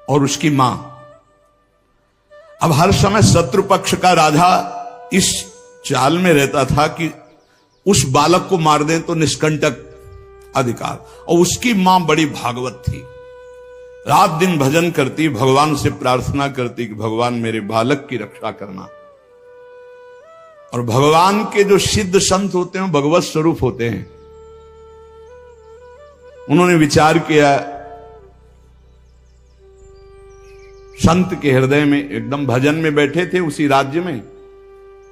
और उसकी मां। अब हर समय शत्रु पक्ष का राजा इस चाल में रहता था कि उस बालक को मार दें तो निष्कंटक अधिकार। और उसकी मां बड़ी भागवत थी, रात दिन भजन करती, भगवान से प्रार्थना करती कि भगवान मेरे बालक की रक्षा करना। और भगवान के जो सिद्ध संत होते हैं भगवत स्वरूप होते हैं। उन्होंने विचार किया, संत के हृदय में, एकदम भजन में बैठे थे उसी राज्य में,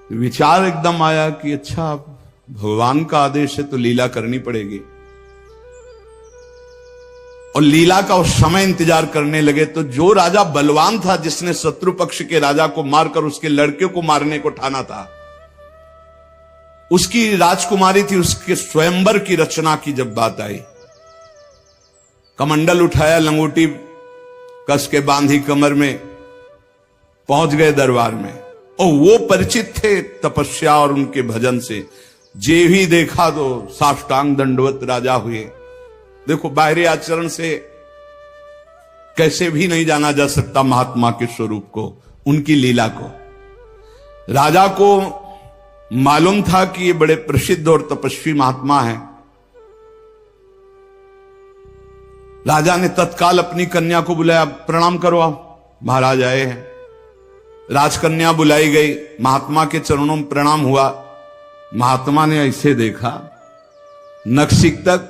विचार एकदम आया कि अच्छा भगवान का आदेश है तो लीला करनी पड़ेगी। और लीला का उस समय इंतजार करने लगे। तो जो राजा बलवान था, जिसने शत्रु पक्ष के राजा को मारकर उसके लड़के को मारने को ठाना था, उसकी राजकुमारी थी, उसके स्वयंवर की रचना की जब बात आई, कमंडल उठाया, लंगोटी कस के बांधी कमर में, पहुंच गए दरबार में। और वो परिचित थे तपस्या और उनके भजन से, जे ही देखा तो साष्टांग दंडवत राजा हुए। देखो, बाहरी आचरण से कैसे भी नहीं जाना जा सकता महात्मा के स्वरूप को, उनकी लीला को। राजा को मालूम था कि ये बड़े प्रसिद्ध और तपस्वी महात्मा हैं। राजा ने तत्काल अपनी कन्या को बुलाया, प्रणाम करो आप, महाराज आए हैं। राजकन्या बुलाई गई, महात्मा के चरणों में प्रणाम हुआ। महात्मा ने ऐसे देखा नक्सिक तक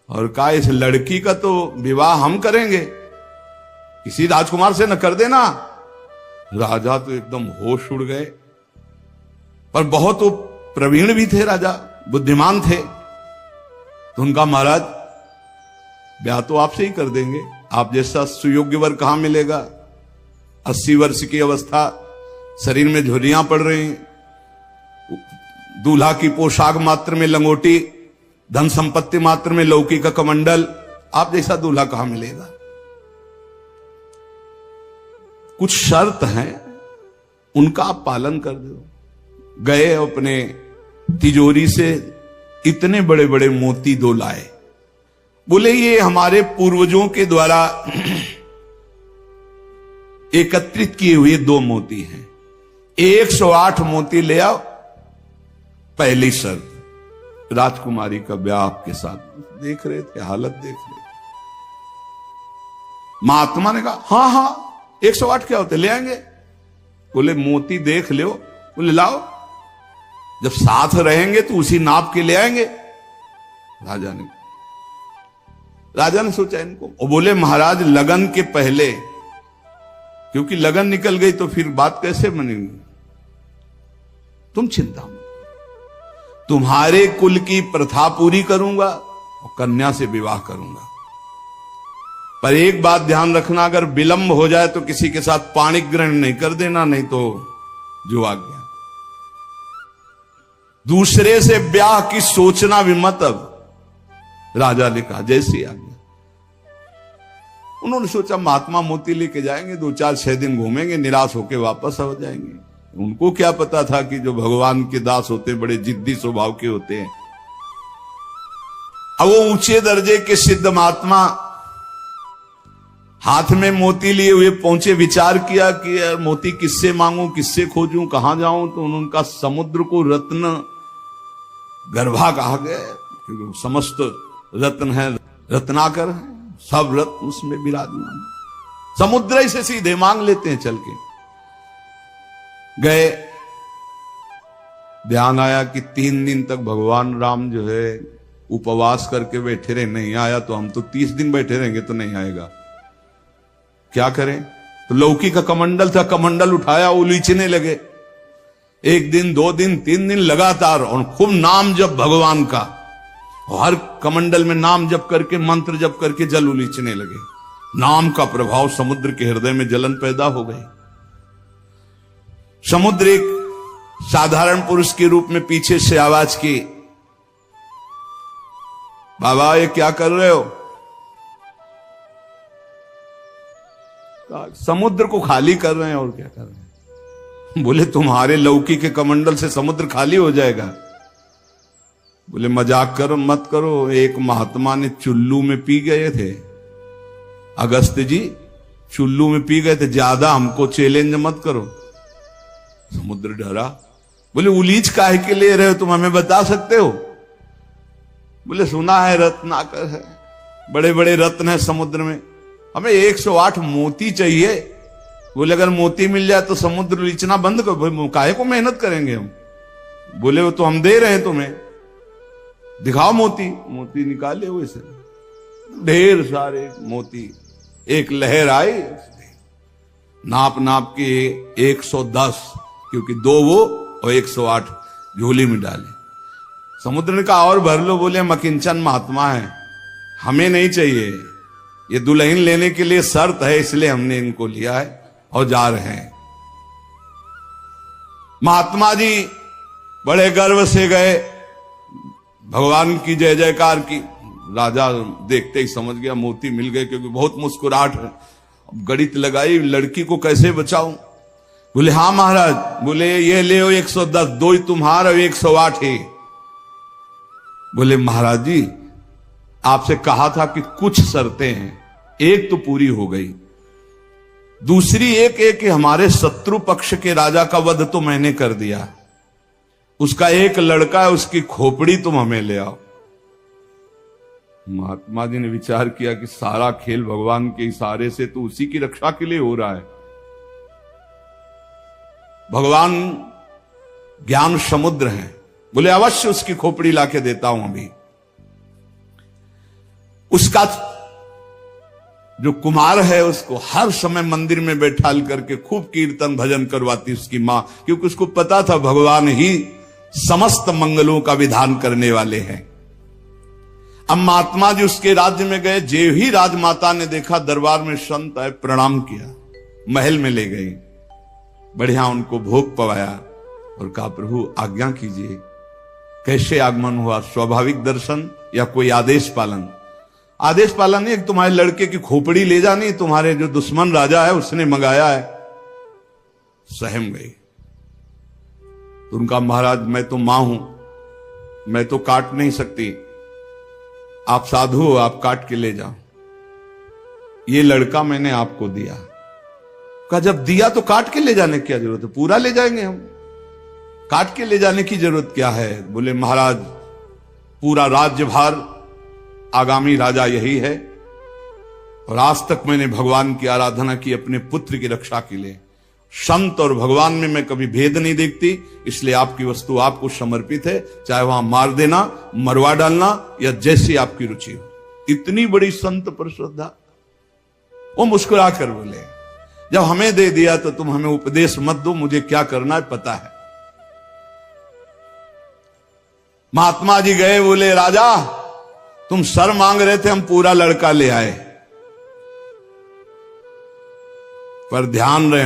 और कहा, इस लड़की का तो विवाह हम करेंगे, किसी राजकुमार से न कर देना। राजा तो एकदम होश उड़ गए, पर बहुत वो प्रवीण भी थे, राजा बुद्धिमान थे। तो उनका, महाराज ब्याह तो आपसे ही कर देंगे, आप जैसा सुयोग्य वर कहां मिलेगा। 80 वर्ष की अवस्था, शरीर में झुर्रियां पड़ रही, दूल्हा की पोशाक मात्र में लंगोटी, धन संपत्ति मात्र में लौकी का कमंडल, आप जैसा दूल्हा कहां मिलेगा। कुछ शर्त हैं, उनका आप पालन कर दो। गए, अपने तिजोरी से इतने बड़े बड़े मोती 2 लाए। बोले, ये हमारे पूर्वजों के द्वारा एकत्रित किए हुए 2 मोती हैं, 108 मोती ले आओ। पहली शर्त, राजकुमारी का ब्याह आपके साथ। देख रहे थे, हालत देख रहे थे। महात्मा ने कहा, हाँ हाँ 108 क्या होते, ले आएंगे। बोले, मोती देख लो। बोले, लाओ, जब साथ रहेंगे तो उसी नाप के ले आएंगे। राजा ने सोचा इनको, और बोले, महाराज लगन के पहले, क्योंकि लगन निकल गई तो फिर बात कैसे बनेगी। तुम चिंता मत, तुम्हारे कुल की प्रथा पूरी करूंगा और कन्या से विवाह करूंगा। पर एक बात ध्यान रखना, अगर विलंब हो जाए तो किसी के साथ पाणिक ग्रहण नहीं कर देना, नहीं तो जो आ गया। दूसरे से ब्याह की सोचना भी मत। अब राजा ने कहा, जैसी आ गया। उन्होंने सोचा महात्मा मोती लेके जाएंगे, 2-4-6 दिन घूमेंगे, निराश होके वापस आ जाएंगे। उनको क्या पता था कि जो भगवान के दास होते बड़े जिद्दी स्वभाव के होते हैं। अब वो ऊंचे दर्जे के सिद्ध महात्मा हाथ में मोती लिए हुए पहुंचे। विचार किया कि यार मोती किससे मांगूं, किससे खोजूं, कहां जाऊं। तो उनका समुद्र को रत्न गर्भा कहा गया, क्योंकि समस्त रत्न है, रत्नाकर है, सब रत्न उसमें विराजमान। समुद्र से सीधे मांग लेते हैं चल के। गए, ध्यान आया कि 3 दिन तक भगवान राम जो है उपवास करके बैठे रहे, नहीं आया तो हम तो 30 दिन बैठे रहेंगे तो नहीं आएगा, क्या करें। तो लौकी का कमंडल था, कमंडल उठाया, उलीचने लगे। 1 दिन 2 दिन 3 दिन लगातार, और खूब नाम जप भगवान का, और हर कमंडल में नाम जप करके, मंत्र जप करके जल उलीचने लगे। नाम का प्रभाव समुद्र के हृदय में जलन पैदा हो गई। समुद्र एक साधारण पुरुष के रूप में पीछे से आवाज की, बाबा ये क्या कर रहे हो। समुद्र को खाली कर रहे हैं, और क्या कर रहे हैं। बोले, तुम्हारे लौकी के कमंडल से समुद्र खाली हो जाएगा। बोले, मजाक करो मत करो, एक महात्मा ने चुल्लू में पी गए थे, अगस्त जी चुल्लू में पी गए थे, ज्यादा हमको चैलेंज मत करो। समुद्र डरा, बोले उलीच काहे के ले रहे हो तुम, हमें बता सकते हो? बोले सुना है रत्नाकर है, बड़े बड़े रत्न है समुद्र में, हमें 108 मोती चाहिए। बोले अगर मोती मिल जाए तो समुद्र उलीचना बंद करो, काहे को मेहनत करेंगे हम। बोले वो तो हम दे रहे हैं तुम्हें, दिखाओ मोती। मोती निकाले हुए से ढेर सारे मोती, एक लहर आई, नाप नाप के 110, क्योंकि 2 वो और 108 झोली में डाले। समुद्र ने कहा और भर लो। बोले हम अकिंचन महात्मा है, हमें नहीं चाहिए, ये दुल्हन लेने के लिए शर्त है, इसलिए हमने इनको लिया है और जा रहे हैं। महात्मा जी बड़े गर्व से गए, भगवान की जय जयकार की। राजा देखते ही समझ गया मोती मिल गए, क्योंकि बहुत मुस्कुराहट है। गणित लगाई, लड़की को कैसे बचाऊं। बोले हाँ महाराज। बोले ये ले 110, 2 ही तुम्हारा 108 है। बोले महाराज जी आपसे कहा था कि कुछ शर्तें हैं, एक तो पूरी हो गई, दूसरी एक कि हमारे शत्रु पक्ष के राजा का वध तो मैंने कर दिया, उसका एक लड़का है, उसकी खोपड़ी तुम हमें ले आओ। महात्मा जी ने विचार किया कि सारा खेल भगवान के इशारे से तो उसी की रक्षा के लिए हो रहा है। भगवान ज्ञान समुद्र हैं। बोले अवश्य उसकी खोपड़ी लाके देता हूं अभी। उसका जो कुमार है उसको हर समय मंदिर में बैठाल करके खूब कीर्तन भजन करवाती उसकी मां, क्योंकि उसको पता था भगवान ही समस्त मंगलों का विधान करने वाले हैं। अब महात्मा जी उसके राज्य में गए, जे ही राजमाता ने देखा दरबार में संत आए, प्रणाम किया, महल में ले गई, बढ़िया उनको भोग पवाया और कहा प्रभु आज्ञा कीजिए, कैसे आगमन हुआ, स्वाभाविक दर्शन या कोई आदेश पालन? आदेश पालन नहीं, तुम्हारे लड़के की खोपड़ी ले जानी, तुम्हारे जो दुश्मन राजा है उसने मंगाया है। सहम गई। तो उनका महाराज मैं तो मां हूं, मैं तो काट नहीं सकती, आप साधु हो, आप काट के ले जाओ, ये लड़का मैंने आपको दिया। कहा जब दिया तो काट के ले जाने की क्या जरूरत है, पूरा ले जाएंगे हम, काट के ले जाने की जरूरत क्या है? बोले महाराज पूरा राज्यभार आगामी राजा यही है, और आज तक मैंने भगवान की आराधना की अपने पुत्र की रक्षा के लिए, संत और भगवान में मैं कभी भेद नहीं देखती, इसलिए आपकी वस्तु आपको समर्पित है, चाहे वहां मार देना, मरवा डालना या जैसी आपकी रुचि हो। इतनी बड़ी संत पर श्रद्धा। वो मुस्कुरा कर बोले जब हमें दे दिया तो तुम हमें उपदेश मत दो, मुझे क्या करना है पता है। महात्मा जी गए, बोले राजा तुम सर मांग रहे थे, हम पूरा लड़का ले आए, पर ध्यान रहे